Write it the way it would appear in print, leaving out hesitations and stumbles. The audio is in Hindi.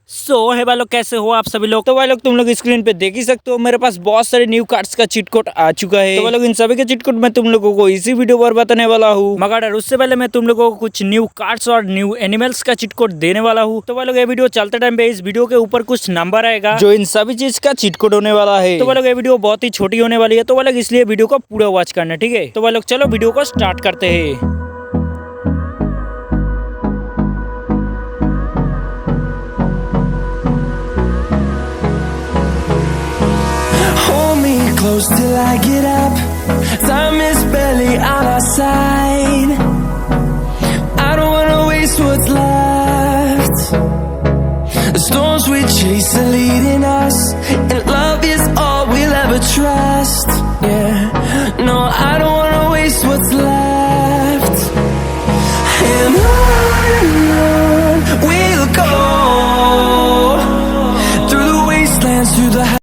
है भाई लोग, कैसे हो आप सभी लोग। तो भाई लोग तुम लोग स्क्रीन पे देख ही सकते हो, मेरे पास बहुत सारे न्यू कार्ड्स का चीट कोड आ चुका है। तो भाई लोग इन सभी के चीट कोड मैं तुम लोगों को इसी वीडियो पर बताने वाला हूँ, मगर उससे पहले मैं तुम लोगों को कुछ न्यू कार्ड्स और न्यू एनिमल्स का चीट कोड देने वाला हूँ। तो भाई लोग ये वीडियो चलते टाइम पे इस वीडियो के ऊपर कुछ नंबर आएगा जो इन सभी चीज का चीट कोड होने वाला है। तो भाई लोग ये वीडियो बहुत ही छोटी होने वाली है, तो भाई लोग इसलिए वीडियो को पूरा वॉच करना, ठीक है। तो भाई लोग चलो वीडियो को स्टार्ट करते हैं। Close till I get up. Time is barely on our side. I don't wanna waste what's left. The storms we chase are leading us, and love is all we'll ever trust. Yeah, no, I don't wanna waste what's left. And on we'll go through the wastelands, through the